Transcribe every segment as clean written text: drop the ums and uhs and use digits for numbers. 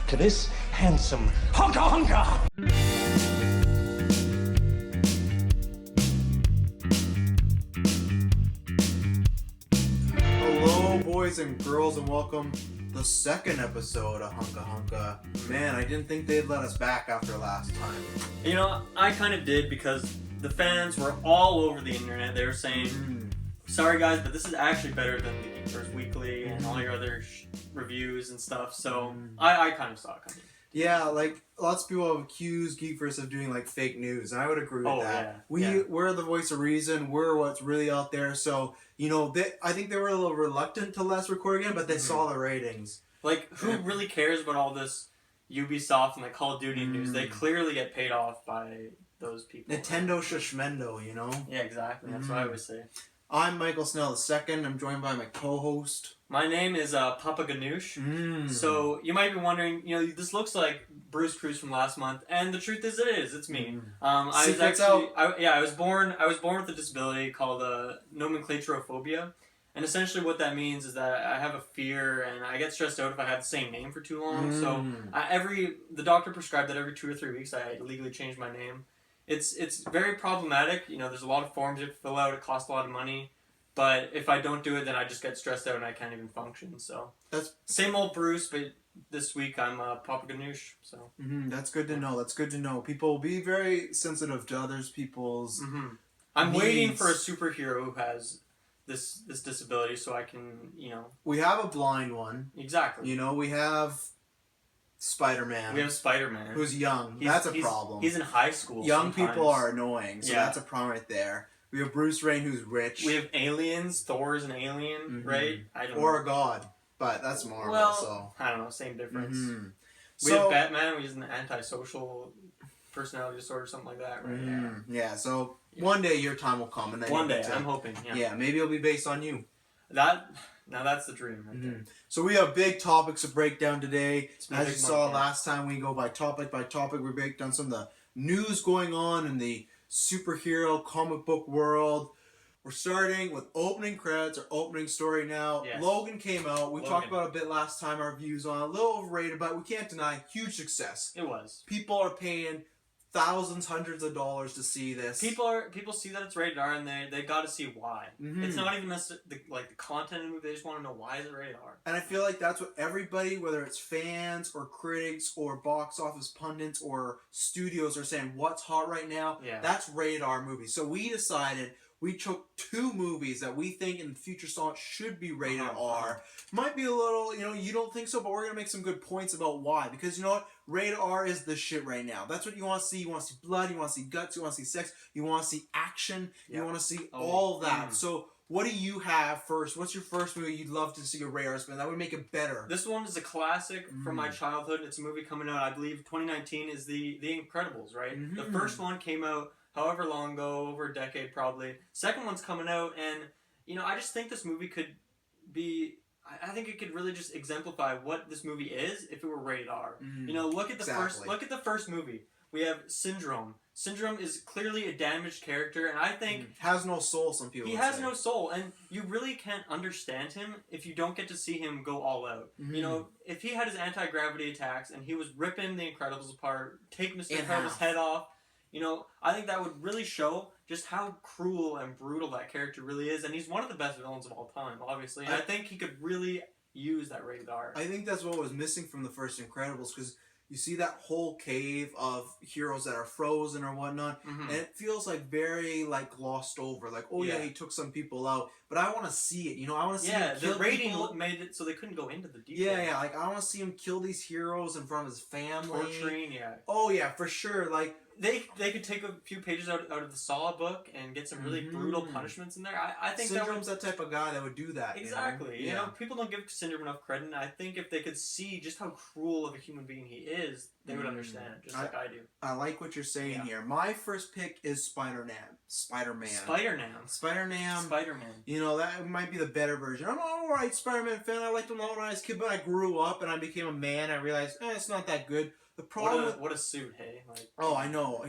to this handsome Hunka Hunka. Hello, boys and girls, and welcome to the second episode of Hunka Hunka. Man, I didn't think they'd let us back after last time. You know, I kind of did because the fans were all over the internet. They were saying, sorry guys, but this is actually better than the Geekverse Weekly and all your other reviews and stuff. So I kind of saw it coming. Yeah, like lots of people have accused Geekverse of doing like fake news, and I would agree with that. We're the voice of reason. We're what's really out there. So you know, I think they were a little reluctant to let us record again, but they saw the ratings. Like, who really cares about all this Ubisoft and like Call of Duty news? They clearly get paid off by those people. Nintendo Shushmendo, you know? Yeah, exactly. That's what I would say. I'm Michael Snell II. I'm joined by my co-host. My name is Papa Ganoush. So you might be wondering, you know, this looks like Bruce Cruz from last month, and the truth is, it is. It's me. I was born with a disability called nomenclaturophobia, and essentially what that means is that I have a fear, and I get stressed out if I have the same name for too long. So the doctor prescribed that every 2 or 3 weeks I legally change my name. It's very problematic. You know, there's a lot of forms you have to fill out. It costs a lot of money. But if I don't do it, then I just get stressed out and I can't even function. So that's same old Bruce, but this week I'm Papa Ganoush. So that's good to know. That's good to know. People will be very sensitive to others people's. I'm waiting for a superhero who has this disability, so I can, you know. We have a blind one. Exactly. You know, we have Spider-Man. We have Spider-Man. Who's young. That's a problem. He's in high school. Young people are annoying, so that's a problem right there. We have Bruce Wayne, who's rich. We have aliens. Thor's an alien, right? I don't know. Or a god, but that's Marvel. Well, so I don't know. Same difference. We have Batman. He's an antisocial personality disorder, something like that, right? Yeah. So one day your time will come, and then one day I'm hoping. Yeah, maybe it'll be based on you. Now that's the dream, right there. So we have big topics to break down today. As you saw last time, we go by topic. We break down some of the news going on in the superhero comic book world. We're starting with opening credits or opening story now. Yes. Logan came out. We talked about it a bit last time, our views on it. A little overrated, but we can't deny huge success. It was. People are paying thousands, hundreds of dollars to see this. People see that it's rated R, and they got to see why. It's not even the content of the movie. They just want to know why is it rated R. And I feel like that's what everybody, whether it's fans or critics or box office pundits or studios, are saying. What's hot right now? Yeah. That's rated R movies. So we decided. We took 2 movies that we think in the future should be rated R. Might be a little, you know, you don't think so, but we're going to make some good points about why. Because, you know what? Rated R is the shit right now. That's what you want to see. You want to see blood. You want to see guts. You want to see sex. You want to see action. You want to see all that. So what do you have first? What's your first movie you'd love to see a rated R spin? That would make it better. This one is a classic from my childhood. It's a movie coming out, I believe, 2019 is The Incredibles, right? The first one came out however long ago, over a decade probably. Second one's coming out, and you know, I just think this movie could be. I think it could really just exemplify what this movie is if it were rated R. You know, look at the first movie. We have Syndrome. Syndrome is clearly a damaged character, and I think has no soul. Some people he has no soul, and you really can't understand him if you don't get to see him go all out. You know, if he had his anti-gravity attacks and he was ripping the Incredibles apart, taking Mr. Incredible's head off. You know, I think that would really show just how cruel and brutal that character really is. And he's one of the best villains of all time, obviously. And I think he could really use that rated R. I think that's what was missing from the first Incredibles, because you see that whole cave of heroes that are frozen or whatnot, and it feels like very glossed over. Like, he took some people out, but I want to see it. You know, I want to see him kill the rating people. Made it so they couldn't go into the details. Yeah, like I want to see him kill these heroes in front of his family. Torturing, Oh yeah, for sure. Like they could take a few pages out of the Saw book and get some really brutal punishments in there. I think Syndrome's that type of guy that would do that. Exactly. You know, people don't give Syndrome enough credit, and I think if they could see just how cruel of a human being he is, they would understand, just like I do. I like what you're saying here. My first pick is Spider-Man. You know, that might be the better version. I'm an alright Spider-Man fan. I liked him a lot when I was a kid, but I grew up and I became a man. I realized, it's not that good. The problem what a suit, hey! I know.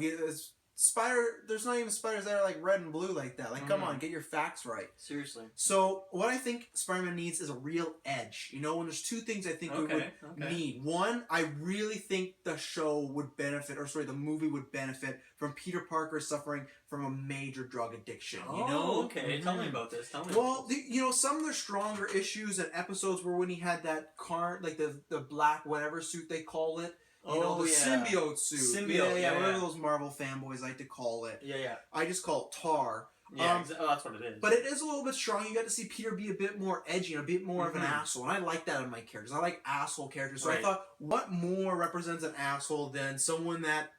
there's not even spiders that are like red and blue like that. Like, come on, get your facts right. Seriously. So what I think Spider-Man needs is a real edge. You know, and there's two things I think we would need. One, I really think the show would benefit, or sorry, the movie would benefit from Peter Parker suffering from a major drug addiction. You know? Okay. Tell me about this. Well, you know, some of the stronger issues and episodes were when he had that car, like the black whatever suit they call it. You know, the symbiote suit. Symbiote, yeah, whatever those Marvel fanboys like to call it. Yeah. I just call it Tar. Yeah, that's what it is. But it is a little bit strong. You got to see Peter be a bit more edgy and a bit more of an asshole. And I like that in my characters. I like asshole characters. So I thought, what more represents an asshole than someone that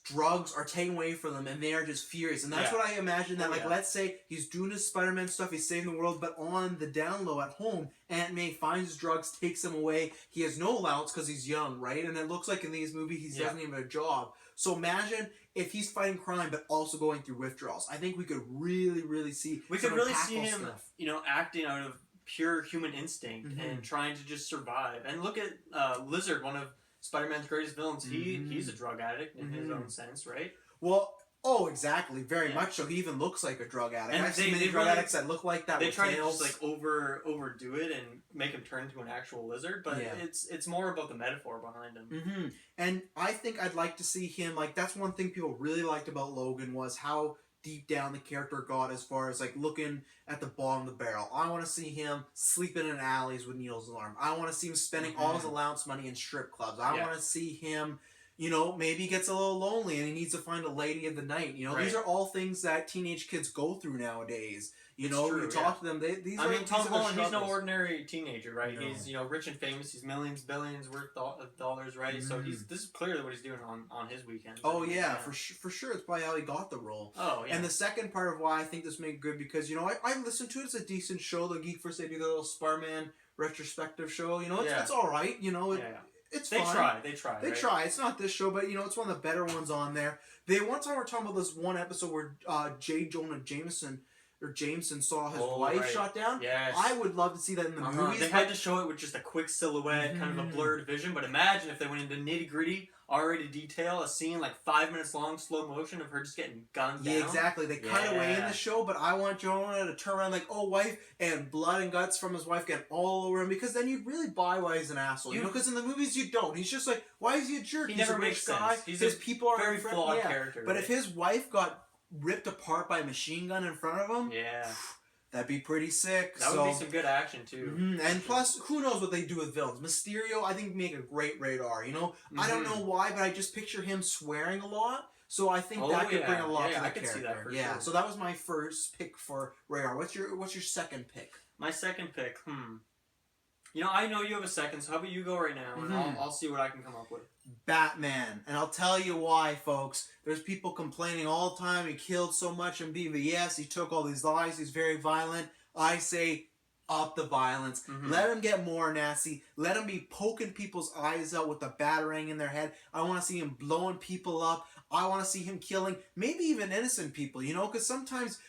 drugs are taken away from them and they are just furious? And that's what I imagine that, let's say he's doing his Spider-Man stuff, he's saving the world, but on the down low at home, Aunt May finds his drugs, takes them away. He has no allowance because he's young, right? And it looks like in these movies he doesn't even have a job. So imagine if he's fighting crime but also going through withdrawals. I think we could really see him, you know, acting out of pure human instinct and trying to just survive. And look at Lizard, one of Spider-Man's greatest villains. He's a drug addict in his own sense, right? Well, exactly, very much so. He even looks like a drug addict. And I've seen many drug addicts that look like that. They with try tails. to just like overdo it and make him turn into an actual lizard, but it's more about the metaphor behind him. And I think I'd like to see him, like, that's one thing people really liked about Logan was how deep down the character got as far as like looking at the bottom of the barrel. I want to see him sleeping in alleys with needles in his arm. I want to see him spending all his allowance money in strip clubs. I want to see him, you know, maybe he gets a little lonely and he needs to find a lady of the night. You know, these are all things that teenage kids go through nowadays. You know, you talk to them. Tom Holland, he's no ordinary teenager, right? No. He's, you know, rich and famous. He's millions, billions worth of dollars, right? So this is clearly what he's doing on his weekends. For sure. It's probably how he got the role. And the second part of why I think this made good, because, you know, I listened to it. It's a decent show. The Geek First, they do the little Spider-Man retrospective show. You know, it's all right. You know, it's fine. They try. It's not this show, but, you know, it's one of the better ones on there. One time we were talking about this one episode where J. Jonah Jameson saw his wife shot down. Yes. I would love to see that in the movies. They had to show it with just a quick silhouette, kind of a blurred vision, but imagine if they went into nitty-gritty, already detail, a scene like 5 minutes long, slow motion of her just getting gunned down. Yeah, exactly. They cut away in the show, but I want Jonah to turn around like, oh, wife, and blood and guts from his wife get all over him, because then you'd really buy why he's an asshole. You know, because in the movies you don't. He's just like, why is he a jerk? He's a rich guy. He's a people are very flawed character. But if his wife got ripped apart by a machine gun in front of him, that'd be pretty sick. That would be some good action too. And plus, who knows what they do with villains? Mysterio, I think, make a great Radar. You know, I don't know why, but I just picture him swearing a lot. So I think that could bring a lot to the character. See that for sure. So that was my first pick for Radar. What's your second pick? My second pick. You know, I know you have a second, so how about you go right now, and I'll see what I can come up with. Batman. And I'll tell you why, folks. There's people complaining all the time he killed so much in BVS, he took all these lives, he's very violent. I say, up the violence. Let him get more nasty. Let him be poking people's eyes out with a batarang in their head. I want to see him blowing people up. I want to see him killing maybe even innocent people, you know, because sometimes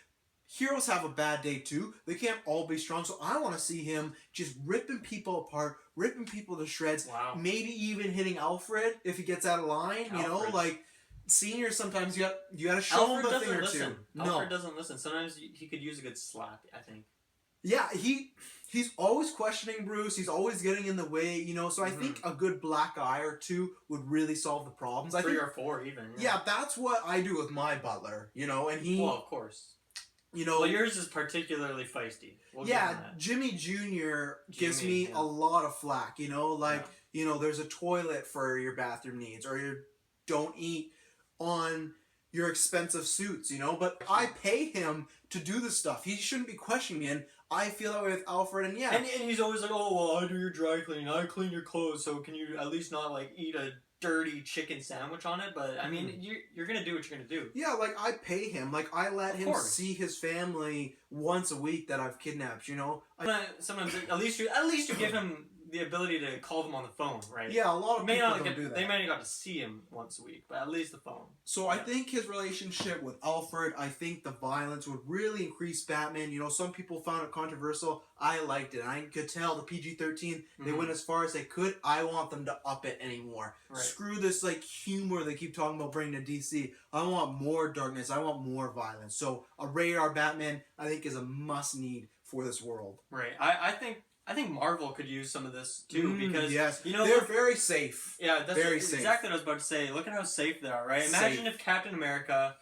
heroes have a bad day too. They can't all be strong. So I want to see him just ripping people apart, ripping people to shreds. Wow. Maybe even hitting Alfred if he gets out of line. You know, like seniors, sometimes you got to show him a thing or two. Alfred doesn't listen. Sometimes he could use a good slap, I think. Yeah, he's always questioning Bruce. He's always getting in the way, you know. So I think a good black eye or two would really solve the problems. 3 or 4 even. Yeah, that's what I do with my butler, you know. And he, well, of course. You know, well, yours is particularly feisty. Jimmy Jr. gives me a lot of flack. You know, like you know, there's a toilet for your bathroom needs, or you don't eat on your expensive suits. You know, but I pay him to do this stuff. He shouldn't be questioning me, and I feel that way with Alfred. And and he's always like, oh well, I do your dry cleaning, I clean your clothes, so can you at least not like eat a dirty chicken sandwich on it? But I mean, you're gonna do what you're gonna do. Yeah, like I pay him, like I let him see his family once a week that I've kidnapped. You know, sometimes at least you give him the ability to call them on the phone, right? Yeah, a lot of people don't do that. They may not got to see him once a week, but at least the phone. So I think his relationship with Alfred, I think the violence would really increase Batman. You know, some people found it controversial. I liked it. I could tell the PG-13, they went as far as they could. I want them to up it anymore. Right. Screw this like humor they keep talking about bringing to DC. I want more darkness. I want more violence. So a rated R Batman, I think, is a must need for this world. Right. I think Marvel could use some of this too because you know they're very safe. Yeah, that's very safe. Exactly what I was about to say. Look at how safe they are, right? Imagine if Captain America,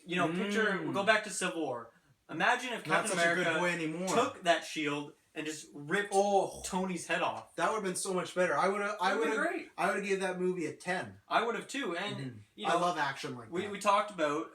you know, we'll go back to Civil War. Imagine if Captain America took that shield and just ripped Tony's head off. That would have been so much better. I would have gave that movie a 10. I would have too. And you know, I love action like that. We talked about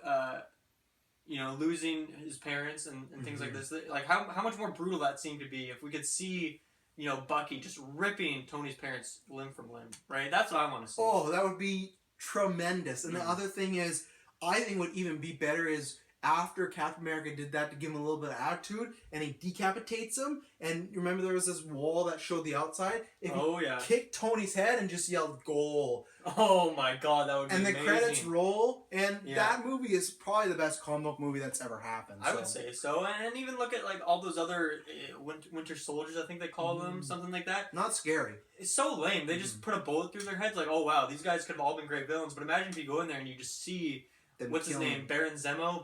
you know, losing his parents and things like this. Like how much more brutal that seemed to be if we could see, you know, Bucky just ripping Tony's parents limb from limb, right? That's what I want to see. Oh, that would be tremendous. And the other thing is, I think what would even be better is after Captain America did that to give him a little bit of attitude, and he decapitates him, and you remember there was this wall that showed the outside? If he kicked Tony's head and just yelled, "Goal." Oh my god, that would be amazing. And the credits roll, and that movie is probably the best comic book movie that's ever happened. I would say so. And even look at like all those other Winter Soldiers, I think they call them, something like that. Not scary. It's so lame. They just put a bullet through their heads like, oh wow, these guys could have all been great villains. But imagine if you go in there and you just see... What's his name? Baron Zemo?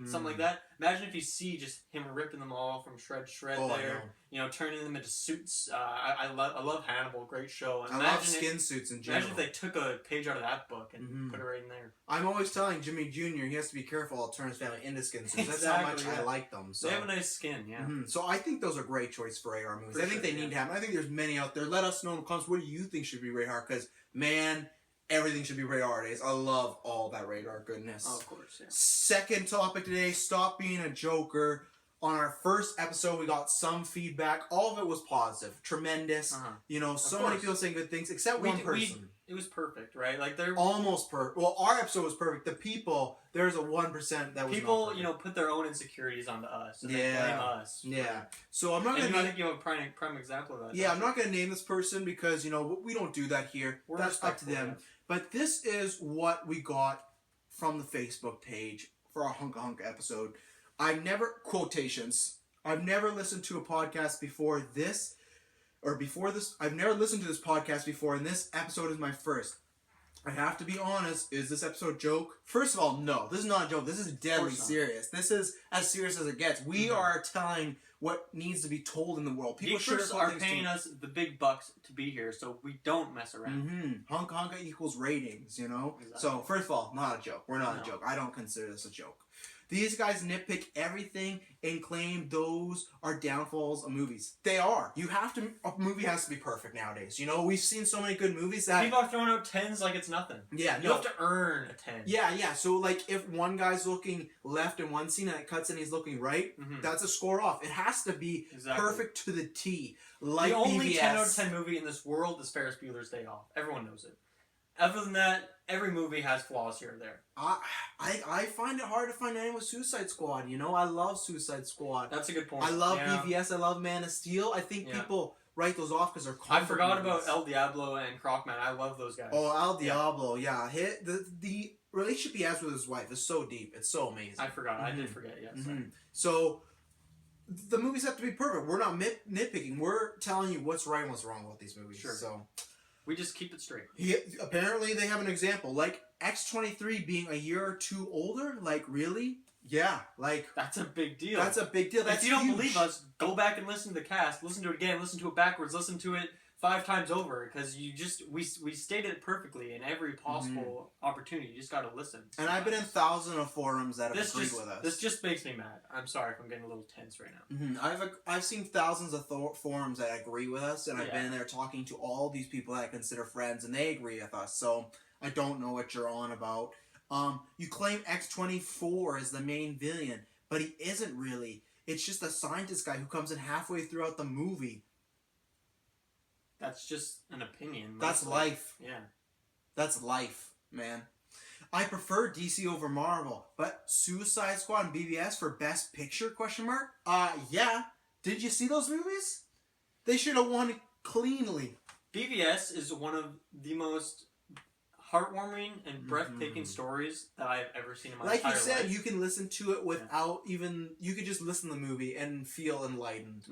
Something like that. Imagine if you see just him ripping them all from shred to shred there. You know, turning them into suits. I love Hannibal. Great show. And I love skin suits in general. Imagine if they took a page out of that book and put it right in there. I'm always telling Jimmy Jr. he has to be careful. I'll turn his family into skin suits. That's how much I like them. So. They have a nice skin, yeah. So I think those are great choice for AR movies. I think they need to happen. I think there's many out there. Let us know in the comments what do you think should be rated R? Because, man... everything should be rated R days. I love all that rated R goodness. Oh, of course, yeah. Second topic today, stop being a Joker. On our first episode, we got some feedback. All of it was positive. Tremendous. You know, so many people saying good things, except one person. It was perfect, right? Like they're... almost perfect. Well, our episode was perfect. The people, there's a 1% that was people, you know, put their own insecurities onto us. And they blame us. Yeah. So I'm not going to... I think you have a prime example of that. Yeah, I'm not going to name this person because, you know, we don't do that here. That's up to them. But this is what we got from the Facebook page for our Hunka Hunka episode. I've never listened to a podcast before this, I've never listened to this podcast before, and this episode is my first. I have to be honest, is this episode a joke? First of all, no, this is not a joke. This is deadly serious. This is as serious as it gets. We are telling what needs to be told in the world. People are paying us the big bucks to be here, so we don't mess around. Hunka Hunka equals ratings, you know? Exactly. So, first of all, not a joke. We're not a joke. I don't consider this a joke. These guys nitpick everything and claim those are downfalls of movies. They are. A movie has to be perfect nowadays. You know, we've seen so many good movies that... people are throwing out 10s like it's nothing. Yeah, you have to earn a 10. Yeah. So, like, if one guy's looking left in one scene and it cuts and he's looking right, that's a score off. It has to be perfect to the T. Like the only BVS. 10 out of 10 movie in this world is Ferris Bueller's Day Off. Everyone knows it. Other than that, every movie has flaws here or there. I find it hard to find anyone with Suicide Squad, you know? I love Suicide Squad. That's a good point. I love BVS. I love Man of Steel. I think people write those off because they're I forgot about El Diablo and Crocman. I love those guys. Oh, El Diablo, yeah. The relationship he has with his wife is so deep. It's so amazing. I forgot. I did forget, yes. So, the movies have to be perfect. We're not nitpicking. We're telling you what's right and what's wrong with these movies. Sure. So... we just keep it straight. Apparently, they have an example. Like, X-23 being a year or two older? Like, really? Yeah, like... that's a big deal. That's a big deal. That's if you don't believe us, go back and listen to the cast. Listen to it again. Listen to it backwards. Listen to it 5 times over. Because we stated it perfectly in every possible opportunity. You just got to listen. And I've been in thousands of forums that have agreed with us. This just makes me mad. I'm sorry if I'm getting a little tense right now. I've seen thousands of forums that agree with us. And I've been in there talking to all these people that I consider friends. And they agree with us. So, I don't know what you're on about. You claim X-24 is the main villain, but he isn't really. It's just a scientist guy who comes in halfway throughout the movie. That's just an opinion. That's life. Yeah. That's life, man. I prefer DC over Marvel, but Suicide Squad and BVS for Best Picture, ? Yeah. Did you see those movies? They should have won cleanly. BVS is one of the most heartwarming and breathtaking stories that I've ever seen in my entire life. Like you said, you can listen to it without even... You could just listen to the movie and feel enlightened.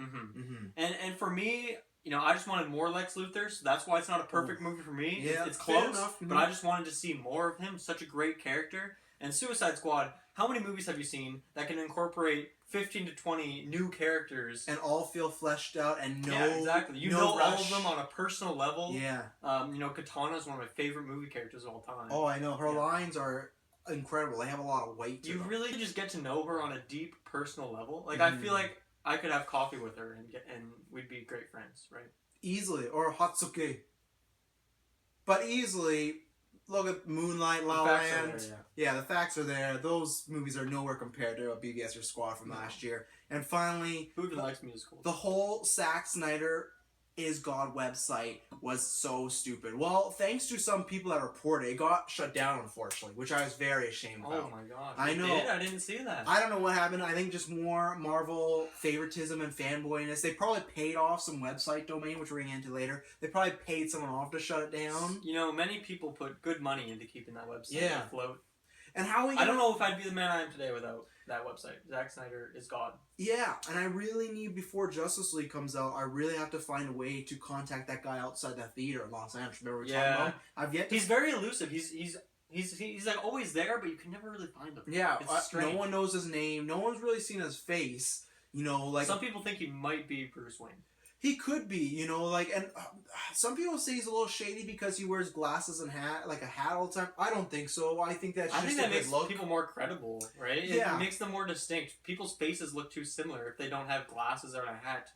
And for me, you know, I just wanted more Lex Luthor, so that's why it's not a perfect movie for me. Yeah, it's close, but I just wanted to see more of him. Such a great character. And Suicide Squad, how many movies have you seen that can incorporate 15 to 20 new characters and all feel fleshed out and exactly. You know all of them on a personal level. Yeah. You know, Katana is one of my favorite movie characters of all time. Oh, I know. Her lines are incredible. They have a lot of weight to them. You really just get to know her on a deep personal level. Like I feel like I could have coffee with her and we'd be great friends, right? Easily. Or Hatsuki. But easily, look at Moonlight, La La Land. Yeah, the facts are there. Those movies are nowhere compared to a BVS or Squad from last year. And finally, who even likes musicals? The whole Zack Snyder Is God website was so stupid. Well, thanks to some people that reported it, got shut down, unfortunately, which I was very ashamed about. Oh my god. I know. I didn't see that. I don't know what happened. I think just more Marvel favoritism and fanboyness. They probably paid off some website domain, which we're going to get into later. They probably paid someone off to shut it down. You know, many people put good money into keeping that website afloat. And how I don't know if I'd be the man I am today without that website. Zack Snyder Is God. Yeah, and I really need, before Justice League comes out, I really have to find a way to contact that guy outside that theater in Los Angeles. Remember we were talking about? I've yet to... He's very elusive. He's like always there, but you can never really find him. Yeah, no one knows his name. No one's really seen his face. You know, like some people think he might be Bruce Wayne. He could be, you know, like, and some people say he's a little shady because he wears glasses and a hat all the time. I don't think so. I think that's just a good makes look. People more credible, right? Yeah. It makes them more distinct. People's faces look too similar if they don't have glasses or a hat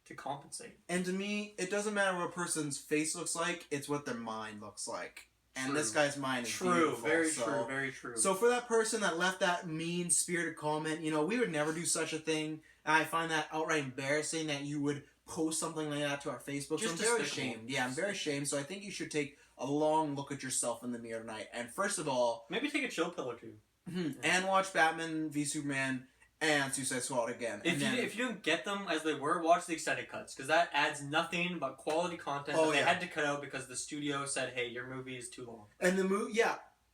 to compensate. And to me, it doesn't matter what a person's face looks like, it's what their mind looks like. And True. This guy's mind is true, beautiful. Very true. So for that person that left that mean-spirited comment, you know, we would never do such a thing. And I find that outright embarrassing that you would post something like that to our Facebook. Just so I'm very ashamed. Yeah, I'm very ashamed. So I think you should take a long look at yourself in the mirror tonight. And first of all... maybe take a chill pill or two. And watch Batman v Superman and Suicide Squad again. If you don't get them as they were, watch the extended cuts. Because that adds nothing but quality content that they had to cut out because the studio said, hey, your movie is too long. And the movie,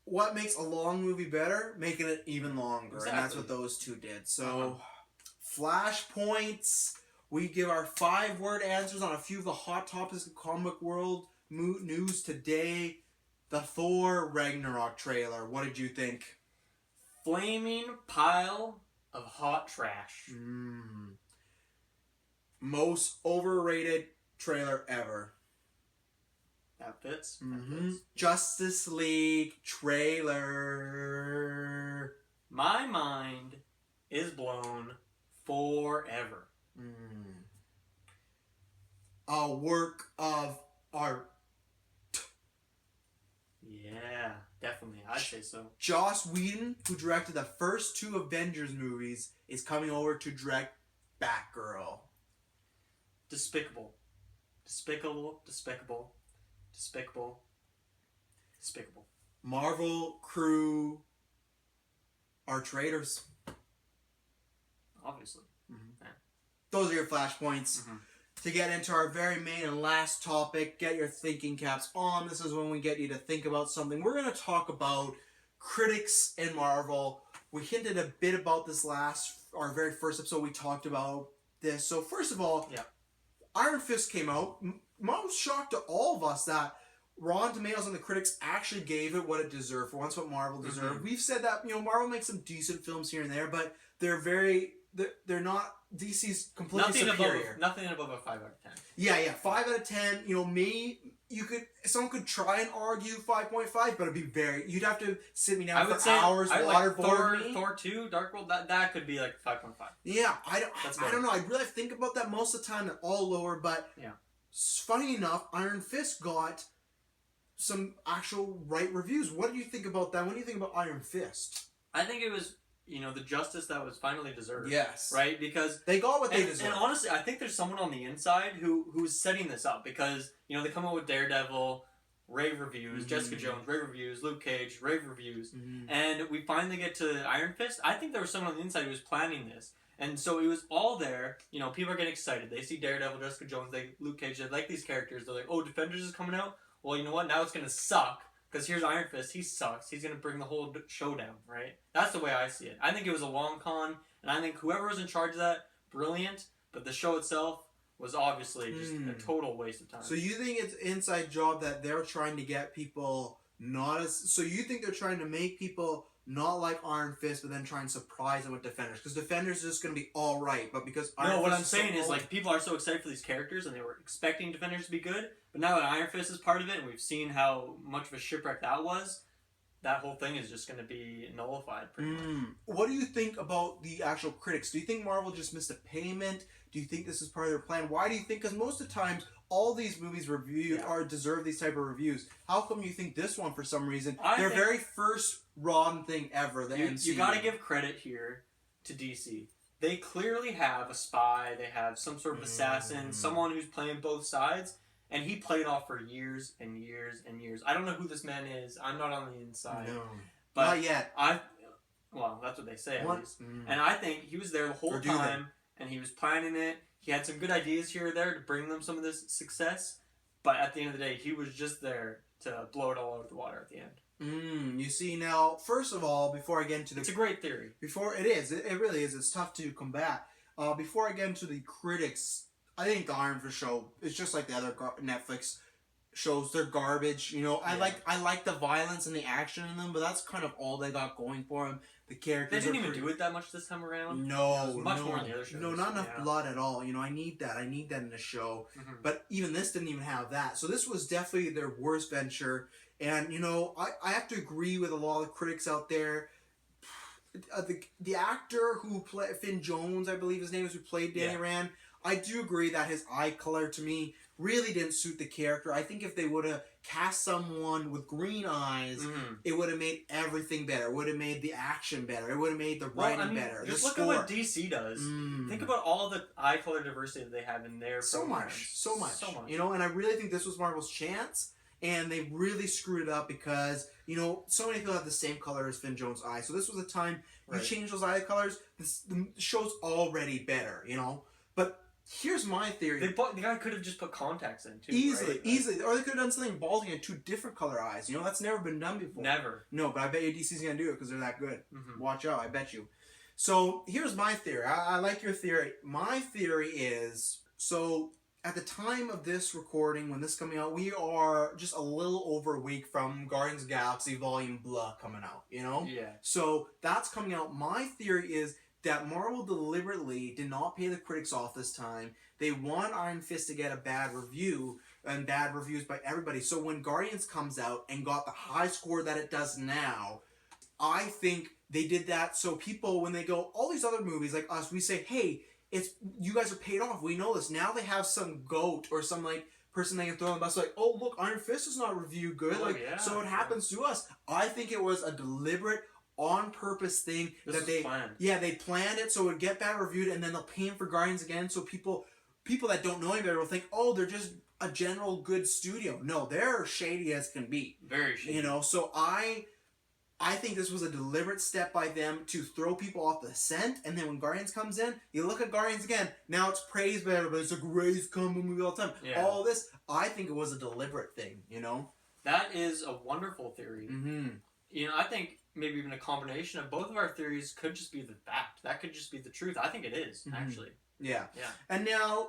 what makes a long movie better? Making it even longer. Exactly. And that's what those two did. So, flashpoints... We give our 5-word answers on a few of the hot topics of comic world news today. The Thor Ragnarok trailer. What did you think? Flaming pile of hot trash. Most overrated trailer ever. That fits. Justice League trailer. My mind is blown forever. A work of art. Yeah, definitely. I'd say so. Joss Whedon, who directed the first 2 Avengers movies, is coming over to direct Batgirl. Despicable. Despicable. Despicable. Despicable. Despicable. Marvel crew are traitors. Obviously. Yeah. Those are your flashpoints. To get into our very main and last topic, get your thinking caps on. This is when we get you to think about something. We're going to talk about critics in Marvel. We hinted a bit about this our very first episode. We talked about this. So first of all, Iron Fist came out. Most shocked to all of us that Rotten Tomatoes and the critics actually gave it what it deserved. For once, what Marvel deserved. We've said that, you know, Marvel makes some decent films here and there, but they're not... DC's completely superior. Nothing above a 5 out of 10. Yeah, 5 out of 10. You know, someone could try and argue 5.5, but it'd be you'd have to sit me down for hours, waterboard me. Thor 2, Dark World, that could be like 5.5. Yeah, I don't know. I really think about that most of the time. They're all lower, but funny enough, Iron Fist got some actual right reviews. What do you think about that? What do you think about Iron Fist? I think it was... you know, the justice that was finally deserved. Yes. Right? Because... they got what they deserved. And honestly, I think there's someone on the inside who's setting this up. Because, you know, they come out with Daredevil, rave reviews, Jessica Jones, rave reviews, Luke Cage, rave reviews. And we finally get to Iron Fist. I think there was someone on the inside who was planning this. And so it was all there. You know, people are getting excited. They see Daredevil, Jessica Jones, Luke Cage. They like these characters. They're like, oh, Defenders is coming out. Well, you know what? Now it's gonna suck because here's Iron Fist. He sucks. He's gonna bring the whole show down, right? That's the way I see it. I think it was a long con, and I think whoever was in charge of that, brilliant. But the show itself was obviously just a total waste of time. So you think it's inside job that they're trying to get people not as... So you think they're trying to make people not like Iron Fist, but then try and surprise them with Defenders? Because Defenders is just going to be all right, but because Iron Fist what I'm saying is, like, people are so excited for these characters, and they were expecting Defenders to be good, but now that Iron Fist is part of it, and we've seen how much of a shipwreck that was, that whole thing is just going to be nullified pretty much. What do you think about the actual critics? Do you think Marvel just missed a payment? Do you think this is part of their plan? Why do you think? Because most of the times, all these movies reviewed or deserve these type of reviews. How come you think this one, for some reason, their very first Ron thing ever, the MCU? You got to give credit here to DC. They clearly have a spy. They have some sort of assassin, someone who's playing both sides. And he played off for years and years and years. I don't know who this man is. I'm not on the inside. No. But not yet. Well, that's what they say at least. And I think he was there the whole time, and he was planning it. He had some good ideas here or there to bring them some of this success. But at the end of the day, he was just there to blow it all out of the water at the end. You see, now, first of all, before I get into the... It's a great theory. Before it is. It really is. It's tough to combat. Before I get into the critics... I think the Iron Fist show is just like the other Netflix shows. They're garbage, you know. I like the violence and the action in them, but that's kind of all they got going for them. The characters. They didn't even do it that much this time around. No, much more in the other shows. No, not enough blood at all. You know, I need that. I need that in a show. But even this didn't even have that. So this was definitely their worst venture. And you know, I have to agree with a lot of critics out there. The actor who played Finn Jones, I believe his name is, who played Danny Rand. I do agree that his eye color, to me, really didn't suit the character. I think if they would have cast someone with green eyes, it would have made everything better. It would have made the action better. It would have made the writing better. Just look at what DC does. Think about all the eye color diversity that they have in their so much. You know, and I really think this was Marvel's chance, and they really screwed it up because, you know, so many people have the same color as Finn Jones' eye. So this was a time you change those eye colors, the show's already better, you know? But here's my theory. The guy could have just put contacts in, too. Easily. Or they could have done something balding and 2 different color eyes. You know, that's never been done before. Never. No, but I bet you DC's going to do it because they're that good. Watch out, I bet you. So, here's my theory. I like your theory. My theory is, so, at the time of this recording, when this is coming out, we are just a little over a week from Guardians of the Galaxy Volume Blah coming out, you know? Yeah. So, that's coming out. My theory is that Marvel deliberately did not pay the critics off this time. They want Iron Fist to get a bad review, and bad reviews by everybody. So when Guardians comes out and got the high score that it does now, I think they did that so people, when they go, all these other movies like us, we say, hey, you guys are paid off. We know this. Now they have some goat or some like person they can throw on the bus like, oh, look, Iron Fist is not reviewed good. So it happens to us. I think it was a deliberate, on purpose thing that they planned. Yeah, they planned it so it would get bad reviewed, and then they'll pay him for Guardians again. So people that don't know any better will think, oh, they're just a general good studio. No, they're shady as can be. Very shady. You know, so I think this was a deliberate step by them to throw people off the scent, and then when Guardians comes in, you look at Guardians again. Now it's praised by everybody. It's a great comic movie all the time. Yeah. All this, I think it was a deliberate thing. You know, that is a wonderful theory. You know, I think maybe even a combination of both of our theories could just be the fact. That could just be the truth. I think it is, actually. Yeah. And now,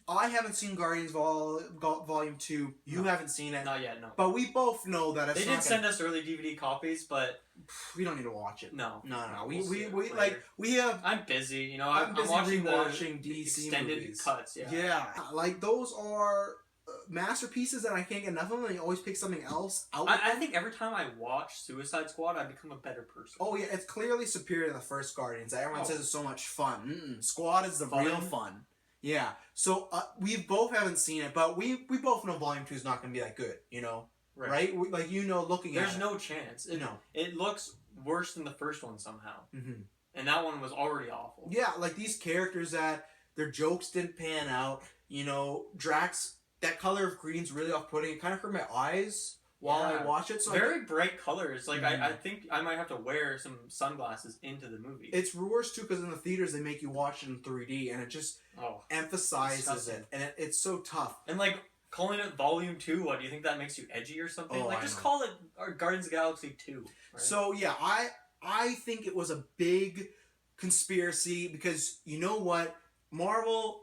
I haven't seen Guardians Volume 2. You haven't seen it. Not yet, no. But we both know that it's They did send us early DVD copies, but... We don't need to watch it. No. We have... I'm busy, you know. I'm busy watching rewatching the DC extended movies. Cuts, Yeah. Like, those are... masterpieces and I can't get enough of them, and you always pick something else out. I think every time I watch Suicide Squad, I become a better person. Oh yeah, it's clearly superior to the first Guardians. Everyone says it's so much fun. Squad is the real fun. Yeah. So we both haven't seen it, but we both know Volume 2 is not going to be that good. You know, right? Like, you know, looking at it. There's no chance. It looks worse than the first one somehow. And that one was already awful. Yeah, like these characters that their jokes didn't pan out. You know, Drax. That color of green's really off-putting. It kind of hurt my eyes while I watch it. So very bright colors. Like I think I might have to wear some sunglasses into the movie. It's worse too because in the theaters they make you watch it in 3D, and it just emphasizes it, and it's so tough. And like calling it Volume 2, what do you think that makes you edgy or something? Oh, like just call it Guardians of the Galaxy 2. Right? So yeah, I think it was a big conspiracy because you know what, Marvel,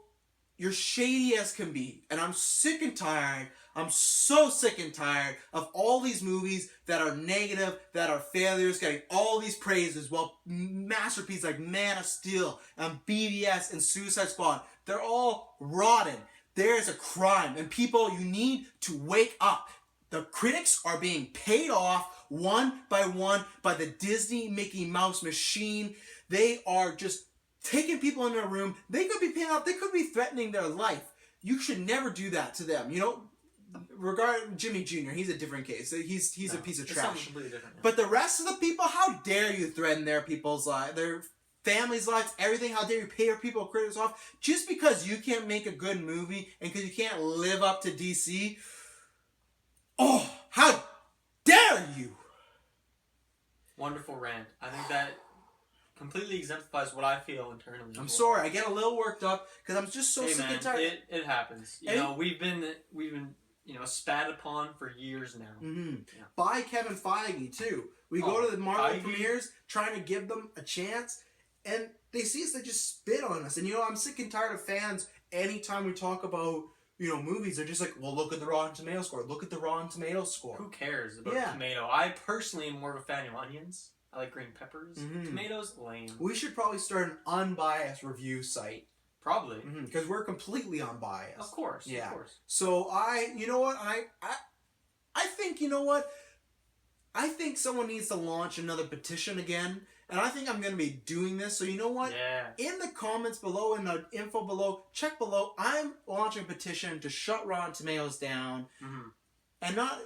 you're shady as can be, and I'm sick and tired. I'm so sick and tired of all these movies that are negative, that are failures, getting all these praises, while masterpieces like Man of Steel and BVS and Suicide Squad, they're all rotten. There is a crime, and people, you need to wake up. The critics are being paid off one by the Disney Mickey Mouse machine. They are just taking people in a room. They could be paying off. They could be threatening their life. You should never do that to them. You know, regarding Jimmy Jr., he's a different case. He's a piece of trash. Completely different. Yeah. But the rest of the people, how dare you threaten their people's lives, their families' lives, everything? How dare you pay your people critics off just because you can't make a good movie and because you can't live up to DC? Oh, how dare you! Wonderful rant. I think that completely exemplifies what I feel internally. I'm sorry, I get a little worked up because I'm just so sick and tired. It happens. You know, we've been spat upon for years now. Mm-hmm. Yeah. By Kevin Feige too. We go to the Marvel premieres trying to give them a chance, and they see us, they just spit on us. And I'm sick and tired of fans. Anytime we talk about movies, they're just like, well, look at the Rotten Tomatoes score. Look at the Rotten Tomatoes score. Who cares about tomato? I personally am more of a fan of onions. I like green peppers. Mm-hmm. Tomatoes, lame. We should probably start an unbiased review site. Probably. Because we're completely unbiased. Of course. Yeah. Of course. So I think, I think someone needs to launch another petition again. And I think I'm going to be doing this. So you know what? Yeah. In the comments below, in the info below, check below. I'm launching a petition to shut Rotten Tomatoes down. Mm-hmm. And not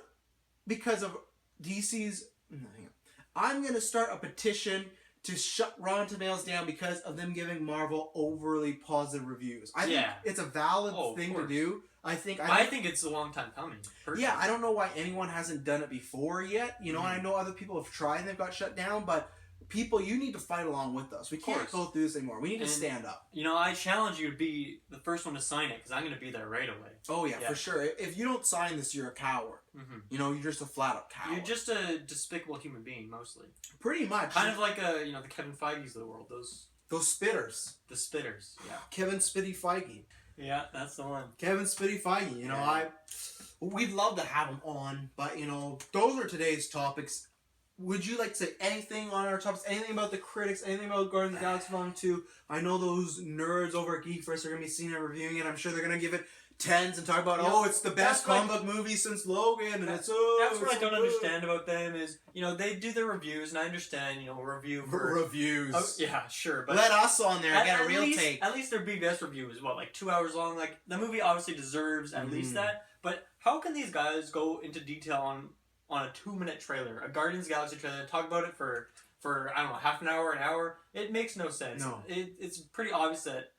because of DC's... I'm going to start a petition to shut Rotten Tomatoes down because of them giving Marvel overly positive reviews. I think it's a valid thing to do. I think it's a long time coming. Personally. Yeah, I don't know why anyone hasn't done it before yet. And I know other people have tried and they've got shut down, but people, you need to fight along with us. We can't go through this anymore. We need to stand up. I challenge you to be the first one to sign it because I'm going to be there right away. Oh, yeah, for sure. If you don't sign this, you're a coward. Mm-hmm. You're just a flat-up coward. You're just a despicable human being, mostly. Pretty much. Kind of like, the Kevin Feige's of the world. Those spitters. The spitters, yeah. Kevin Spitty Feige. Yeah, that's the one. Kevin Spitty Feige. We'd love to have him on, but, those are today's topics. Would you like to say anything on our topics? Anything about the critics? Anything about Guardians of the Galaxy Volume 2? I know those nerds over at Geekverse are going to be seeing it and reviewing it. I'm sure they're going to give it 10s and talk about, it's the best comic book movie since Logan. And that's what I don't understand about them is, they do their reviews, and I understand, review for... Reviews. Oh, yeah, sure. But let us on there and get a real take. At least their BBS review is, 2 hours long? Like, the movie obviously deserves at least that. But how can these guys go into detail on a 2-minute trailer, a Guardians of the Galaxy trailer, talk about it for I don't know, half an hour, an hour? It makes no sense. No. It's pretty obvious that,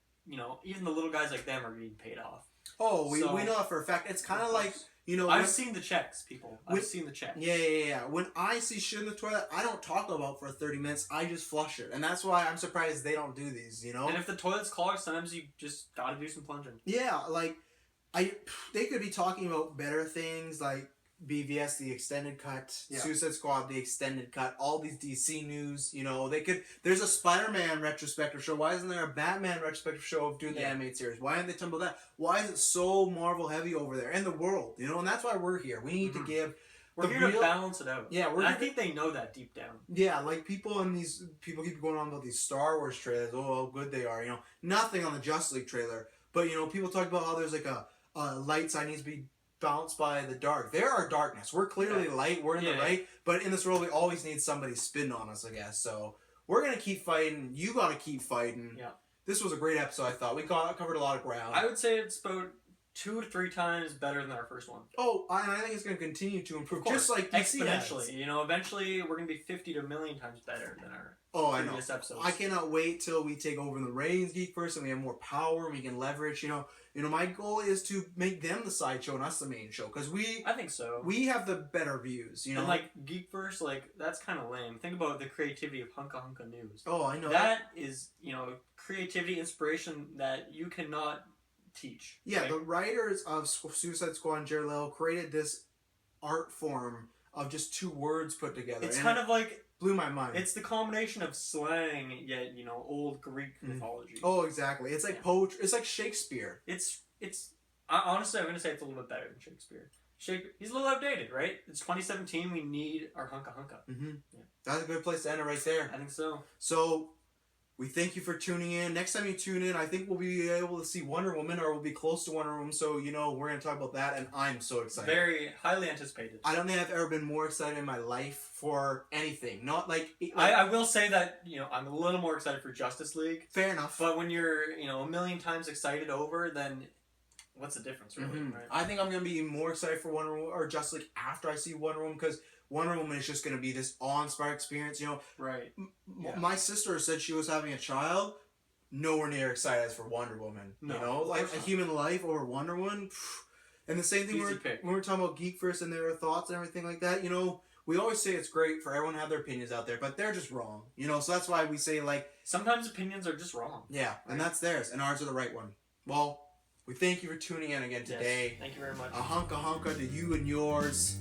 even the little guys like them are being paid off. Oh, we know that for a fact. It's kind of like, I've seen the checks, people. I've seen the checks. Yeah. When I see shit in the toilet, I don't talk about it for 30 minutes. I just flush it. And that's why I'm surprised they don't do these, And if the toilet's clogged, sometimes you just gotta do some plunging. Yeah, they could be talking about better things, like BVS, the extended cut, Suicide Squad, the extended cut, all these DC news, there's a Spider-Man retrospective show. Why isn't there a Batman retrospective show of doing the animated series? Why aren't they talking about that? Why is it so Marvel heavy over there in the world? And that's why we're here. We need to give... We're here to balance it out. Yeah, I think they know that deep down. Yeah, people keep going on about these Star Wars trailers, how good they are, Nothing on the Justice League trailer. But, people talk about how there's a light side needs to be balanced by the dark. There are darkness. We're clearly light. We're in the light. But in this world, we always need somebody spitting on us, I guess. So we're going to keep fighting. You got to keep fighting. Yeah. This was a great episode, I thought. We covered a lot of ground. I would say it's about 2 to 3 times better than our first one. Oh, and I think it's going to continue to improve, just like DC exponentially. has. You know, eventually we're going to be 50 to a million times better than our previous episodes. I cannot wait till we take over the ratings Geekverse and we have more power and we can leverage. You know, my goal is to make them the sideshow and us the main show because I think so. We have the better views. You know, and like Geekverse, like that's kind of lame. Think about the creativity of Hunka Hunka News. Oh, I know that is creativity, inspiration that you cannot teach. Yeah, right? The writers of Suicide Squad and Jared Leto created this art form of just 2 words put together. It's kind of like blew my mind. It's the combination of slang yet old Greek mythology. Oh, exactly. It's like poetry. It's like Shakespeare. Honestly, I'm gonna say it's a little bit better than Shakespeare. He's a little outdated, right? It's 2017. We need our Hunka Hunka. Mm-hmm. Yeah. That's a good place to end it right there. I think so. So, we thank you for tuning in. Next time you tune in, I think we'll be able to see Wonder Woman, or we'll be close to Wonder Woman. So, we're going to talk about that, and I'm so excited. Very highly anticipated. I don't think I've ever been more excited in my life for anything. Not like I will say that, I'm a little more excited for Justice League. Fair enough. But when you're, a million times excited over, then what's the difference, really? Mm-hmm. Right? I think I'm going to be more excited for Wonder Woman or Justice League after I see Wonder Woman, because Wonder Woman is just going to be this awe-inspiring experience. Right. My sister said she was having a child. Nowhere near excited as for Wonder Woman. No, like a human life over Wonder Woman. And the same thing when we're talking about Geekverse and their thoughts and everything like that. We always say it's great for everyone to have their opinions out there, but they're just wrong. So that's why we say sometimes opinions are just wrong. Yeah, right. And that's theirs, and ours are the right one. Well, we thank you for tuning in again today. Yes, thank you very much. A hunka hunka to you and yours.